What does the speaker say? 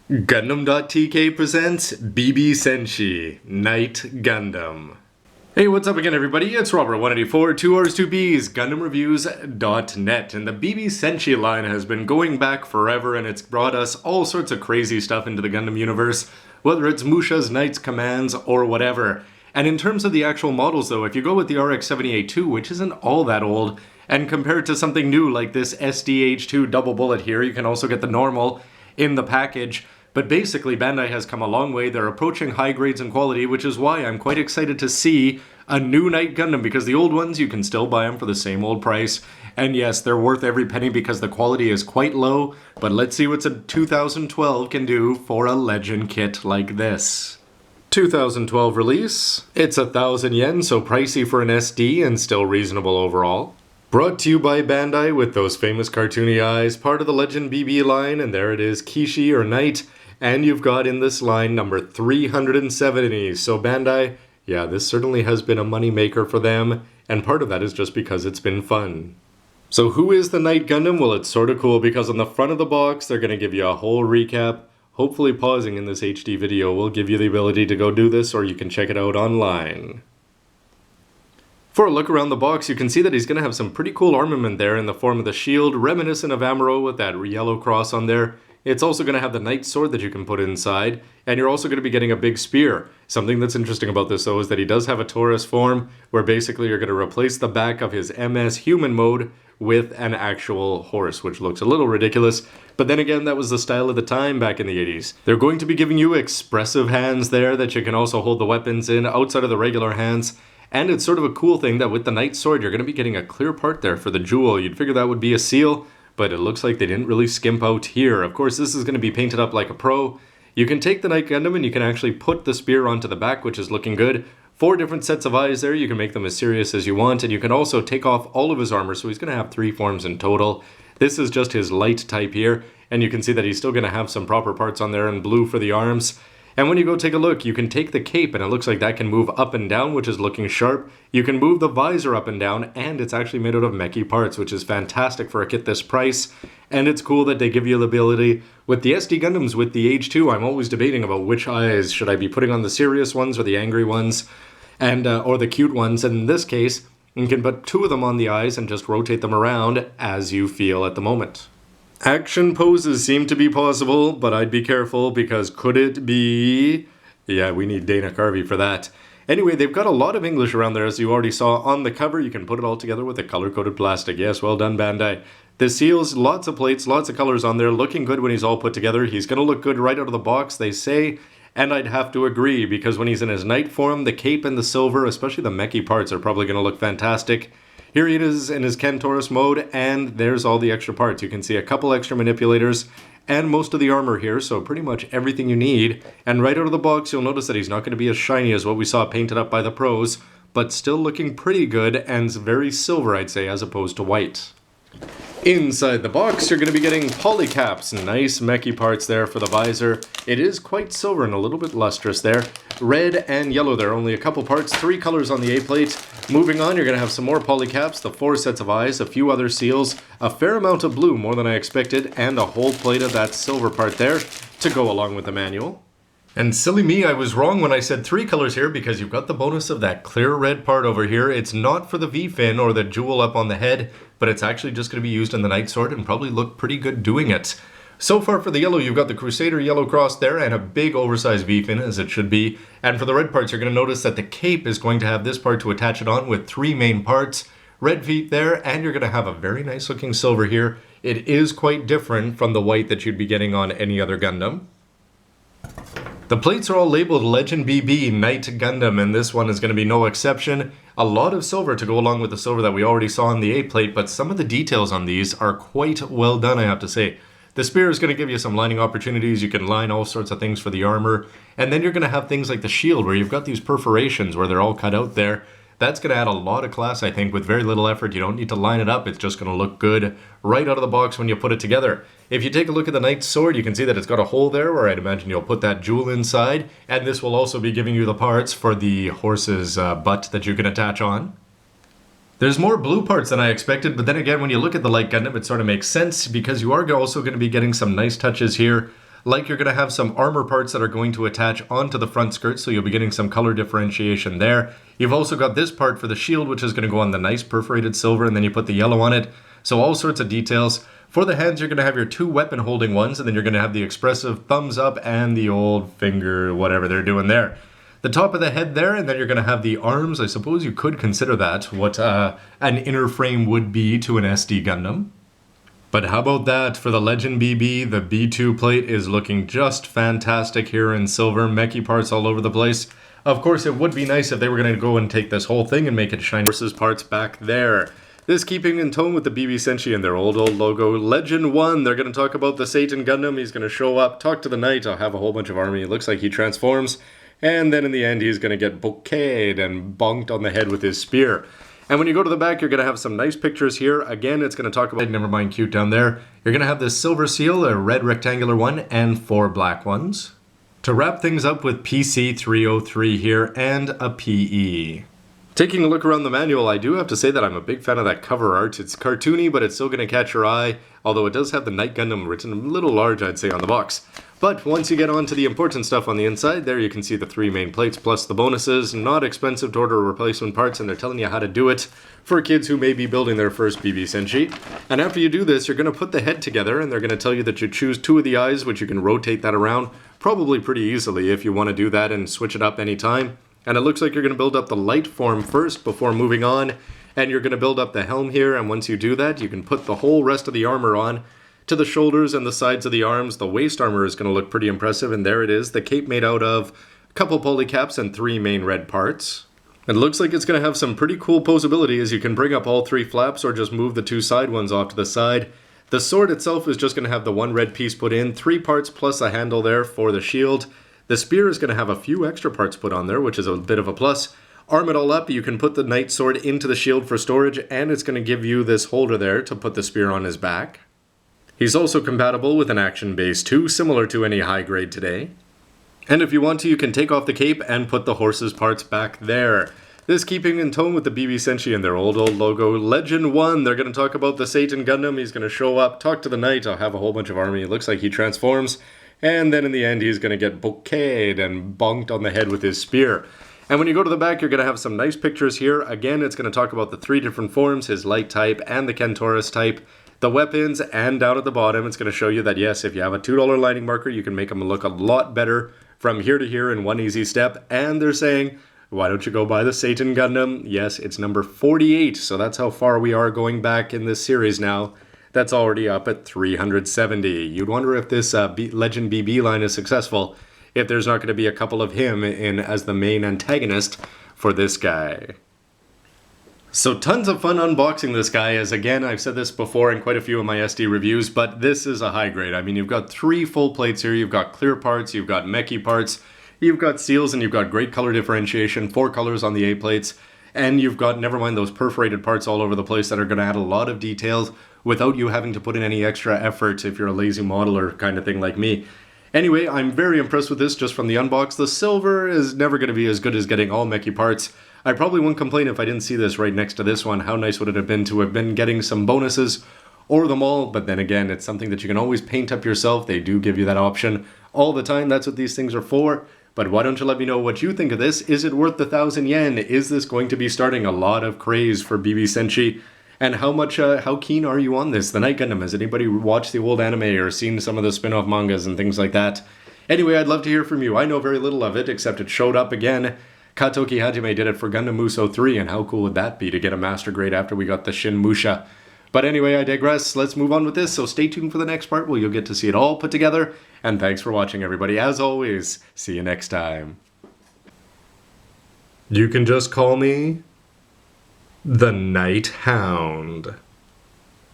Gundam.tk presents BB Senshi, Knight Gundam. Hey, what's up again everybody? It's Robert184, 2Rs2Bs, GundamReviews.net, and the BB Senshi line has been going back forever and it's brought us all sorts of crazy stuff into the Gundam universe, whether it's Musha's, Knight's, Commands, or whatever. And in terms of the actual models though, if you go with the RX-78-2, which isn't all that old, and compare it to something new like this SDH2 double bullet here, you can also get the normal in the package. But basically, Bandai has come a long way. They're approaching high grades and quality, which is why I'm quite excited to see a new Knight Gundam, because the old ones, you can still buy them for the same old price. And yes, they're worth every penny because the quality is quite low, but let's see what a 2012 can do for a Legend kit like this. 2012 release. It's 1,000 yen, so pricey for an SD and still reasonable overall. Brought to you by Bandai with those famous cartoony eyes, part of the Legend BB line, and there it is, Kishi or Knight. And you've got in this line number 370. So Bandai, yeah, this certainly has been a money maker for them, and part of that is just because it's been fun. So who is the Knight Gundam? Well, it's sort of cool because on the front of the box, they're going to give you a whole recap. Hopefully pausing in this HD video will give you the ability to go do this, or you can check it out online. For a look around the box, you can see that he's going to have some pretty cool armament there in the form of the shield, reminiscent of Amuro with that yellow cross on there. It's also going to have the Knight sword that you can put inside, and you're also going to be getting a big spear. Something that's interesting about this though is that he does have a Taurus form, where basically you're going to replace the back of his MS human mode with an actual horse, which looks a little ridiculous, but then again, that was the style of the time back in the 80s. They're going to be giving you expressive hands there that you can also hold the weapons in outside of the regular hands. And it's sort of a cool thing that with the Knight sword, you're going to be getting a clear part there for the jewel. You'd figure that would be a seal, but it looks like they didn't really skimp out here. Of course, this is going to be painted up like a pro. You can take the Knight Gundam and you can actually put the spear onto the back, which is looking good. 4 different sets of eyes there. You can make them as serious as you want, and you can also take off all of his armor, so he's going to have 3 forms in total. This is just his light type here, and you can see that he's still going to have some proper parts on there in blue for the arms. And when you go take a look, you can take the cape, and it looks like that can move up and down, which is looking sharp. You can move the visor up and down, and it's actually made out of mechy parts, which is fantastic for a kit this price. And it's cool that they give you the ability. With the SD Gundams, with the H2, I'm always debating about which eyes. Should I be putting on the serious ones or the angry ones, and or the cute ones? And in this case, you can put 2 of them on the eyes and just rotate them around as you feel at the moment. Action poses seem to be possible, but I'd be careful because could it be? Yeah, we need Dana Carvey for that. Anyway, they've got a lot of English around there, as you already saw on the cover. You can put it all together with the color-coded plastic. Yes, well done, Bandai. The seals, lots of plates, lots of colors on there, looking good when he's all put together. He's going to look good right out of the box, they say, and I'd have to agree, because when he's in his Knight form, the cape and the silver, especially the mechy parts, are probably going to look fantastic. Here he is in his Ken Taurus mode, and there's all the extra parts. You can see a couple extra manipulators and most of the armor here, so pretty much everything you need. And right out of the box, you'll notice that he's not going to be as shiny as what we saw painted up by the pros, but still looking pretty good and very silver, I'd say, as opposed to white. Inside the box, you're going to be getting polycaps, nice mechy parts there for the visor. It is quite silver and a little bit lustrous there. Red and yellow there, only a couple parts, 3 colors on the A plate. Moving on, you're going to have some more polycaps, the 4 sets of eyes, a few other seals, a fair amount of blue, more than I expected, and a whole plate of that silver part there to go along with the manual. And silly me, I was wrong when I said 3 colors here because you've got the bonus of that clear red part over here. It's not for the V-fin or the jewel up on the head, but it's actually just going to be used in the Knight sword and probably look pretty good doing it. So far for the yellow, you've got the Crusader yellow cross there and a big oversized V-fin, as it should be. And for the red parts, you're going to notice that the cape is going to have this part to attach it on with 3 main parts. Red feet there, and you're going to have a very nice looking silver here. It is quite different from the white that you'd be getting on any other Gundam. The plates are all labeled Legend BB Knight Gundam, and this one is going to be no exception. A lot of silver to go along with the silver that we already saw on the A plate, but some of the details on these are quite well done, I have to say. The spear is going to give you some lining opportunities. You can line all sorts of things for the armor, and then you're going to have things like the shield where you've got these perforations where they're all cut out there. That's going to add a lot of class, I think, with very little effort. You don't need to line it up. It's just going to look good right out of the box when you put it together. If you take a look at the Knight's sword, you can see that it's got a hole there where I'd imagine you'll put that jewel inside. And this will also be giving you the parts for the horse's butt that you can attach on. There's more blue parts than I expected, but then again, when you look at the Light Gundam, it sort of makes sense because you are also going to be getting some nice touches here Like you're going to have some armor parts that are going to attach onto the front skirt, so you'll be getting some color differentiation there. You've also got this part for the shield, which is going to go on the nice perforated silver, and then you put the yellow on it. So all sorts of details. For the hands, you're going to have your two weapon holding ones, and then you're going to have the expressive thumbs up and the old finger, whatever they're doing there. The top of the head there, and then you're going to have the arms. I suppose you could consider that what an inner frame would be to an SD Gundam. But how about that for the Legend BB? The B2 plate is looking just fantastic here in silver, mechy parts all over the place. Of course, it would be nice if they were going to go and take this whole thing and make it shiny. Versus parts back there. This keeping in tone with the BB Senshi and their old logo. Legend 1, they're going to talk about the Satan Gundam. He's going to show up, talk to the Knight. I'll have a whole bunch of army. It looks like he transforms. And then in the end, he's going to get bouqueted and bonked on the head with his spear. And when you go to the back, you're going to have some nice pictures here. Again, it's going to talk about, never mind cute down there. You're going to have this silver seal, a red rectangular one, and 4 black ones. To wrap things up with PC 303 here, and a PE. Taking a look around the manual, I do have to say that I'm a big fan of that cover art. It's cartoony, but it's still going to catch your eye, although it does have the Knight Gundam written a little large, I'd say, on the box. But once you get on to the important stuff on the inside, there you can see the 3 main plates plus the bonuses. Not expensive to order replacement parts, and they're telling you how to do it for kids who may be building their first BB Senshi. And after you do this, you're going to put the head together, and they're going to tell you that you choose 2 of the eyes, which you can rotate that around probably pretty easily if you want to do that and switch it up anytime. And it looks like you're going to build up the light form first before moving on. And you're going to build up the helm here, and once you do that, you can put the whole rest of the armor on. To the shoulders and the sides of the arms, the waist armor is going to look pretty impressive, and there it is, the cape made out of a couple polycaps and 3 main red parts. It looks like it's going to have some pretty cool posability, as you can bring up all 3 flaps or just move the 2 side ones off to the side. The sword itself is just going to have the 1 red piece put in, 3 parts plus a handle there for the shield. The spear is going to have a few extra parts put on there, which is a bit of a plus. Arm it all up, you can put the knight sword into the shield for storage, and it's going to give you this holder there to put the spear on his back. He's also compatible with an action base 2, similar to any high grade today. And if you want to, you can take off the cape and put the horse's parts back there. This keeping in tone with the BB Senshi and their old logo. Legend 1, they're going to talk about the Satan Gundam. He's going to show up, talk to the Knight. I'll have a whole bunch of army. It looks like he transforms. And then in the end, he's going to get bouqueted and bonked on the head with his spear. And when you go to the back, you're going to have some nice pictures here. Again, it's going to talk about the 3 different forms, his light type and the Kentaurus type. The weapons, and down at the bottom, it's going to show you that, yes, if you have a $2 lining marker, you can make them look a lot better from here to here in one easy step. And they're saying, why don't you go buy the Satan Gundam? Yes, it's number 48, so that's how far we are going back in this series now. That's already up at 370. You'd wonder if this Legend BB line is successful, if there's not going to be a couple of him in as the main antagonist for this guy. So tons of fun unboxing this guy, as again, I've said this before in quite a few of my SD reviews, but this is a high grade. I mean, you've got 3 full plates here, you've got clear parts, you've got mechy parts, you've got seals, and you've got great color differentiation, 4 colors on the A plates, and you've got, never mind those perforated parts all over the place that are going to add a lot of details without you having to put in any extra effort if you're a lazy modeler kind of thing like me. Anyway, I'm very impressed with this just from the unbox. The silver is never going to be as good as getting all mechy parts. I probably wouldn't complain if I didn't see this right next to this one. How nice would it have been to have been getting some bonuses or them all? But then again, it's something that you can always paint up yourself. They do give you that option all the time. That's what these things are for. But why don't you let me know what you think of this? Is it worth the 1,000 yen? Is this going to be starting a lot of craze for BB Senshi? And how keen are you on this? The Knight Gundam, has anybody watched the old anime or seen some of the spin-off mangas and things like that? Anyway, I'd love to hear from you. I know very little of it, except it showed up again. Katoki Hajime did it for Gundam Musou 3, and how cool would that be to get a master grade after we got the Shin Musha? But anyway, I digress. Let's move on with this, so stay tuned for the next part where you'll get to see it all put together. And thanks for watching, everybody. As always, see you next time. You can just call me the Night Hound.